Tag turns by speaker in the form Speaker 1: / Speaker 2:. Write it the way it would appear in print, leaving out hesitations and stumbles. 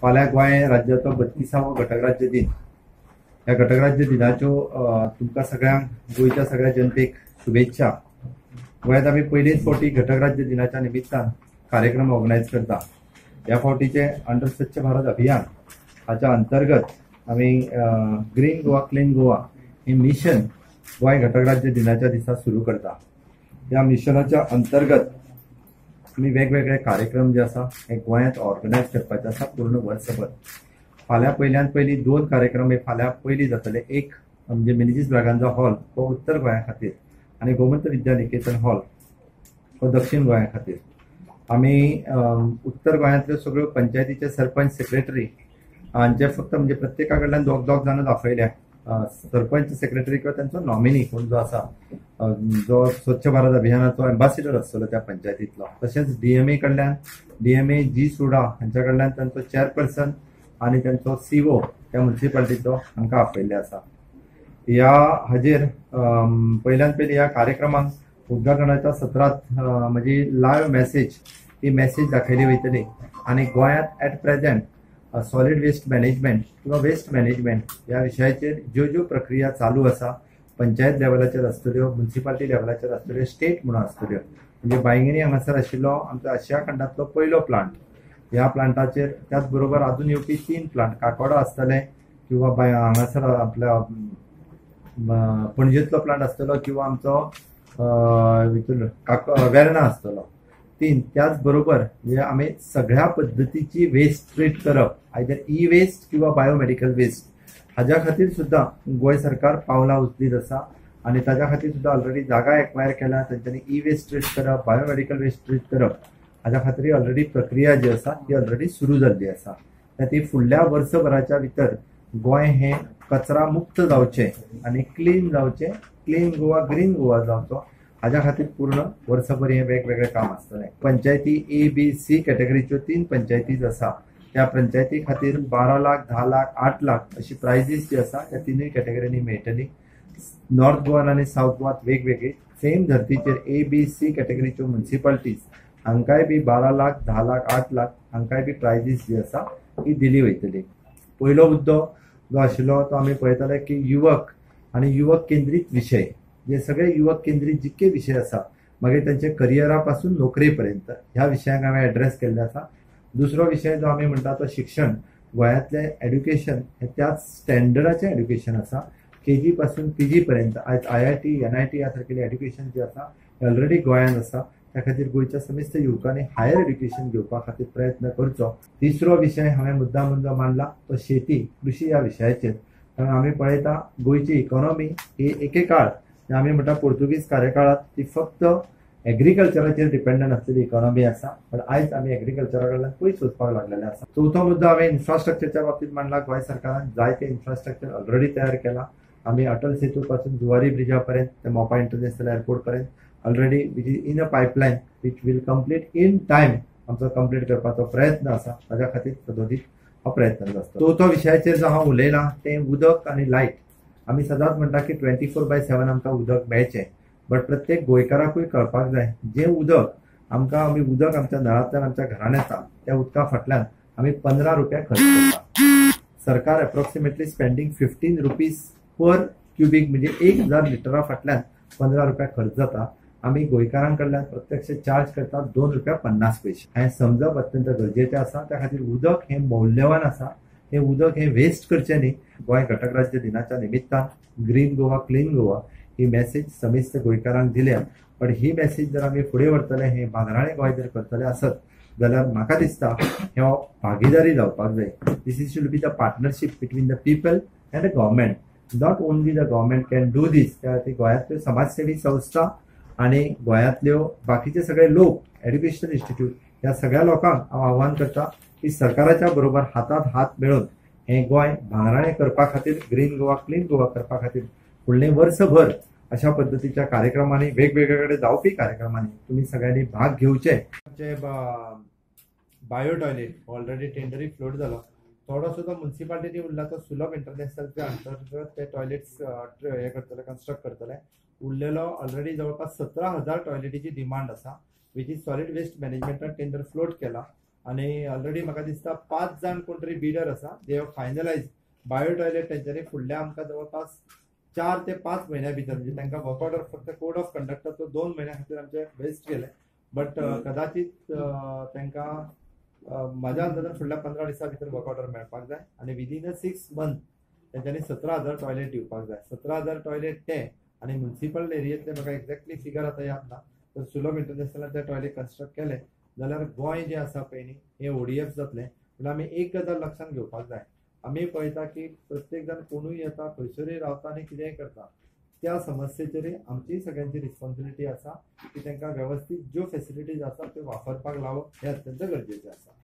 Speaker 1: फाल्यां गोंय राज्याचो 32वो घटकराज्य दिन. ह्या घटकराज्य दिनाच्यो तुमकां सगळ्यांक गोंयच्या सगळ्या जनतेक शुभेच्छा. गोंयांत आमी पयलीच फावटी घटकराज्य दिनाच्या निमित्तान कार्यक्रम ऑर्गनायज करता. ह्या फावटीचे अंडर स्वच्छ भारत अभियान हाच्या अंतर्गत आमी ग्रीन गोवा क्लीन गोवा हे मिशन गोंय घटकराज्य दिनाच्या दिसा सुरू करता. ह्या मिशनाच्या अंतर्गत आमी वेगवेगळे कार्यक्रम जे आसा हे गोंयांत ऑर्गनायज करपाचे आसा पूर्ण वर्सभर. फाल्यां पयल्यान पयली 2 कार्यक्रम हे फाल्यां पयली जातले. एक म्हणजे मिनेजीस ब्रागांजा हॉल हो उत्तर गोंया खातीर आनी गोमंत विद्यानिकेतन हॉल हो दक्षिण गोंया खातीर. आमी उत्तर गोंयांतल्यो सगळ्यो पंचायतीचे सरपंच सेक्रेटरी हांचे फक्त म्हणजे प्रत्येका कडल्यान दोग जाण दाखयल्या. सरपंच सेक्रेटरी किंवा त्यांचो नॉमिनी कोण जो आसा जो स्वच्छ भारत अभियानाचो एम्बॅसिडर आसतलो त्या पंचायतींतलो. तशेंच डीएमए कडल्यान डीएमए जी सुडा हांच्या कडल्यान तांचो चेअरपर्सन आनी तांचो सीओ त्या म्युनिसिपालिटीचो हांकां आपयल्ले आसा. ह्या हाजेर पयल्यान पयली ह्या कार्यक्रमाक उद्घाटनाच्या सत्रांत म्हजी लायव्ह मेसेज ही मेसेज दाखयली वयतली. आनी गोंयांत at present solid waste management किंवा वेस्ट मॅनेजमेंट ह्या विशयाचेर ज्यो प्रक्रिया चालू आसा पंचायत लेवलाचेर आसतल्यो, म्युनिसिपालिटी लेवलाचेर आसतल्यो, स्टेट म्हणून आसतल्यो. म्हणजे बांयगेणी हांगासर आशिल्लो आमचो आशिया खंडांतलो पयलो प्लांट. ह्या प्लांटाचेर त्याच बरोबर अजून येवपी 3 प्लांट काकोडा आसतले किंवा हांगासर आपल्या पणजेंतलो प्लांट आसतलो किंवा आमचो वेर्णा आसतलो. 3 त्याच बरोबर म्हणजे आमी सगळ्या पद्दतीची वेस्ट ट्रीट करप आयदर ई वेस्ट किंवा बायोमेडिकल वेस्ट हाज्या खातीर सुद्दां गोंय सरकार पावलां उचलीत आसा. आनी ताज्या खातीर सुद्दां ऑलरेडी जागा एक्वायर केल्या. तांच्यांनी ई वेस्ट ट्रीट करप, बायोमेडिकल वेस्ट ट्रीट करप हाज्या खातीर ऑलरेडी प्रक्रिया जी आसा ती ऑलरेडी सुरू जाल्ली आसा. ती फुडल्या वर्सभराच्या भितर गोंय हे कचरा मुक्त जावचे आनी क्लीन जावचे, क्लीन गोवा ग्रीन गोवा जावचो हाज्या खातीर पूर्ण वर्सभर हे वेगवेगळे काम आसतले. पंचायती ए बी सी कॅटेगरीच्यो 3 पंचायतीज आसा. त्या पंचायती खातीर 12 लाख, 10 लाख, 8 लाख अशी प्रायजीस जी आसा त्या 3 कॅटेगरींनी मेळटली. नॉर्थ गोवान आनी साऊथ गोवात वेगवेगळी सेम धर्तीचेर ए बी सी कॅटेगरीच्यो म्युनिसिपालिटीज हांकांय बी 12 लाख, 10 लाख, 8 लाख हांकांय बी प्रायजीस जी आसा ही दिली वयतली. पयलो मुद्दो जो आशिल्लो तो आमी पळयताले की युवक आनी युवक केंद्रीत विशय जे सगळे युवक केंद्रीत जितके विषय आसा मागीर तांचे करियरा पासून नोकरी पर्यंत ह्या विशयांक हांवें एड्रेस केल्ले आसा. दुसरो विषय जो आमी म्हणटा तो शिक्षण. गोंयांतले एड्युकेशन हे त्याच स्टँडर्डाचें एड्युकेशन आसा. केजी पासून पीजी पर्यंत आयज IIT NIT ह्या सारकेलें एड्युकेशन जे आसा हे ऑलरेडी गोंयांत आसा. त्या खातीर गोंयच्या समेस्त युवकांनी हायर एड्युकेशन घेवपा खातीर प्रयत्न करचो. तिसरो विशय हांवें मुद्दाम जो मांडला तो शेती कृषी ह्या विशयाचेर. कारण आमी पळयता गोंयची इकॉनॉमी ही एके काळ आमी म्हणटा पोर्तुगीज कार्यकाळात ती फक्त एग्रीकल्चराचेर डिपेंडंट आसलेली इकॉनॉमी आसा. पण आयज आमी एग्रीकल्चरा कडल्यान पयस वचपाक लागलेले आसा. चवथो मुद्दो हांवें इन्फ्रास्ट्रक्चरच्या बाबतींत मांडला. गोंय सरकारान जायते इन्फ्रास्ट्रक्चर ऑलरेडी तयार केला. आमी अटल सेतू पासून जुवारी ब्रिजा पर्यंत मोपा इंटरनॅशनल एअरपोर्ट पर्यंत already which is in a pipeline which will complete in time आमचो कंप्लीट करपाचो प्रयत्न आसा. ताज्या खातीर सदोदीत हो प्रयत्न आसता. चवथो विशयाचेर जो हांव उलयलां तें उदक आनी लायट. आमी सदांच म्हणटा की 24/7 आमकां उदक मेळचें. बट प्रत्येक गोंयकाराकूय कळपाक जाय जें उदक आमी उदक आमच्या नळांतल्यान आमच्या घरांत येता त्या उदका फाटल्यान आमी 15 रुपया खर्च करता. सरकार approximately spending 15 rupees per cubic म्हणजे 1000 लिटरा फाटल्यान 15 रुपया खर्च जाता. आमी गोंयकारां कडल्यान प्रत्यक्ष चार्ज करता 2 रुपया 50 पैसे. हें समजप अत्यंत गरजेचें आसा. त्या खातीर उदक हें मौल्यवान आसा. हे उदक हे वेस्ट करचें न्ही. गोंय घटकराज्य दिनाच्या निमित्तान ग्रीन गोवा क्लीन गोवा ही मेसेज समेस्त गोंयकारांक दिल्या. पण ही मेसेज जर आमी फुडें व्हरतले हे बांगराळे गोंय जर करतले आसत जाल्यार म्हाका दिसता ह्यो भागीदारी जावपाक जाय. This should be the partnership between the people and the government. Not only the government can do this. त्या खातीर गोंयांतल्यो समाजसेवी संस्था आनी गोंयांतल्यो बाकीचे सगळे लोक एड्युकेशनल इन्स्टिट्यूट ह्या सगळ्या लोकांक हांव आव्हान करता की सरकाराच्या बरोबर हातात हात मेळोवन हे गोंय भांगराळें करपा खातीर ग्रीन गोवा क्लीन गोवा करपा खातीर फुडलें वर्सभर अशा पद्दतीच्या कार्यक्रमांनी वेगवेगळे कडेन जावपी कार्यक्रमांनी तुमी सगळ्यांनी भाग घेवचे. बायो टॉयलेट ऑलरेडी टेंडरी फ्लोट जालो. थोडो सुद्दां म्युनिसिपालिटीनी उरला तो सुलभ इंटरनॅशनलच्या अंतर्गत ते टॉयलेट्स हे करतले कन्स्ट्रक्ट करतले. उरलेलो ऑलरेडी जवळपास 17,000 टॉयलेटीची डिमांड आसा विच इज सॉलिड वेस्ट मॅनेजमेंटान टेंडर फ्लोट केला. आणि ऑलरेडी म्हाका दिसता 5 जाण कोण तरी बिडर आसा they have finalise bio toilet तेंच्यांनी फुडल्या आमकां जवळपास 4 ते 5 महिन्या भितर म्हणजे तांकां वर्क ऑर्डर फक्त कोड ऑफ कंडक्टाचो 2 महिन्या खातीर आमचे वेस्ट केले बट कदाचित तांकां माझ्या अंदाजान फुडल्या 15 दिसां भितर वर्क ऑर्डर मेळपाक जाय आणि विदीन 6 मंथ तेंच्यांनी 17,000 टॉयलेट दिवपाक जाय 17,000 टॉयलेट ते आणि म्युनिसिपल एरियेतले म्हाका एक्झॅक्टली फिगर आता याद ना तर सुलभ इंटरनॅशनल ते टॉयलेट कन्स्ट्रक्ट केले जाल्यार गोंय जे आसा पळय न्ही हे ओडीएफ जातले पूण आमी एक गजाल लक्षात घेवपाक जाय आमी पळयता की प्रत्येक जण कोणूय येता खंयसरूय रावता आनी कितेंय करता त्या समस्येचेर आमची सगळ्यांची रिस्पॉन्सिबिलिटी आसा की तांकां व्यवस्थीत ज्यो फॅसिलिटीज आसा त्यो वापरपाक लावप हे अत्यंत गरजेचें आसा.